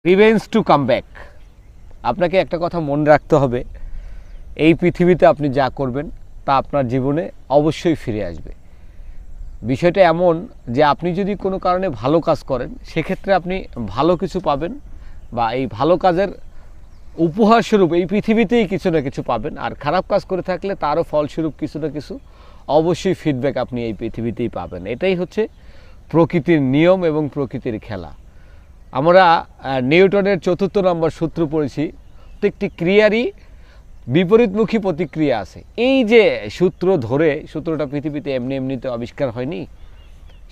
Revenge to come back. আপনাকে একটা কথা মনে রাখতে হবে, এই পৃথিবীতে আপনি যা করবেন তা আপনার জীবনে অবশ্যই ফিরে আসবে। বিষয়টা এমন যে আপনি যদি কোনো কারণে ভালো কাজ করেন সেক্ষেত্রে আপনি ভালো কিছু পাবেন, বা এই ভালো কাজের উপহারস্বরূপ এই পৃথিবীতেই কিছু না কিছু পাবেন। আর খারাপ কাজ করে থাকলে তারও ফলস্বরূপ কিছু না কিছু অবশ্যই ফিডব্যাক আপনি এই পৃথিবীতেই পাবেন। এটাই হচ্ছে প্রকৃতির নিয়ম এবং প্রকৃতির খেলা। আমরা নিউটনের ৪র্থ নম্বর সূত্র পড়েছি, প্রত্যেকটি ক্রিয়ারই বিপরীতমুখী প্রতিক্রিয়া আছে। এই যে সূত্র ধরে, সূত্রটা পৃথিবীতে এমনি এমনিতে আবিষ্কার হয়নি,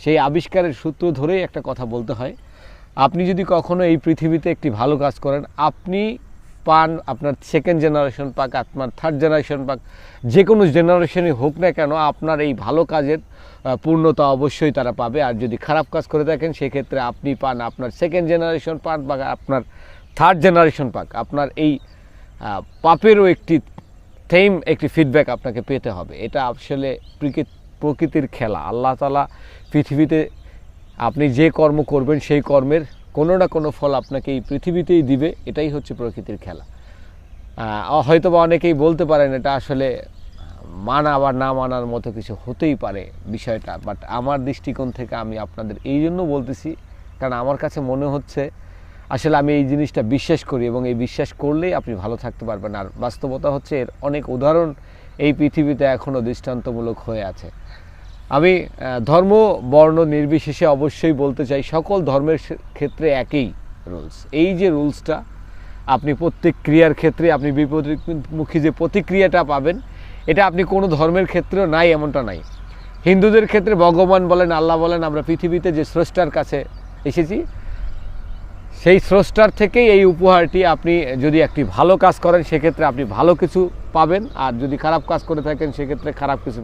সেই আবিষ্কারের সূত্র ধরেই একটা কথা বলতে হয়। আপনি যদি কখনো এই পৃথিবীতে একটি ভালো কাজ করেন, আপনি পান, আপনার সেকেন্ড জেনারেশন পাক, আপনার থার্ড জেনারেশন পাক, যে কোনো জেনারেশনই হোক না কেন, আপনার এই ভালো কাজের পূর্ণতা অবশ্যই তারা পাবে। আর যদি খারাপ কাজ করে থাকেন সেক্ষেত্রে আপনি পান, আপনার সেকেন্ড জেনারেশন পাক বা আপনার থার্ড জেনারেশন পাক, আপনার এই পাপেরও একটি ফিডব্যাক আপনাকে পেতে হবে। এটা আসলে প্রকৃতির খেলা। আল্লাহ তাআলা পৃথিবীতে আপনি যে কর্ম করবেন সেই কর্মের কোনো না কোনো ফল আপনাকে এই পৃথিবীতেই দিবে। এটাই হচ্ছে প্রকৃতির খেলা। হয়তো বা অনেকেই বলতে পারেন এটা আসলে মানা বা না মানার মতো কিছু হতেই পারে বিষয়টা, বাট আমার দৃষ্টিকোণ থেকে আমি আপনাদের এই জন্য বলতেছি কারণ আমার কাছে মনে হচ্ছে আসলে আমি এই জিনিসটা বিশ্বাস করি, এবং এই বিশ্বাস করলেই আপনি ভালো থাকতে পারবেন। আর বাস্তবতা হচ্ছে এর অনেক উদাহরণ এই পৃথিবীতে এখনও দৃষ্টান্তমূলক হয়ে আছে। আমি ধর্ম বর্ণ নির্বিশেষে অবশ্যই বলতে চাই, সকল ধর্মের ক্ষেত্রে একই রুলস। এই যে রুলসটা আপনি প্রত্যেক ক্রিয়ার ক্ষেত্রে আপনি বিপরীতমুখী যে প্রতিক্রিয়াটা পাবেন, এটা আপনি কোনো ধর্মের ক্ষেত্রেও নাই এমনটা নাই। হিন্দুদের ক্ষেত্রে ভগবান বলেন, আল্লাহ বলেন, আমরা পৃথিবীতে যে স্রষ্টার কাছে এসেছি, সেই স্রষ্টার থেকেই এই উপহারটি। আপনি যদি একটি ভালো কাজ করেন সেক্ষেত্রে আপনি ভালো কিছু পাবেন, আর যদি খারাপ কাজ করে থাকেন সেক্ষেত্রে খারাপ কিছু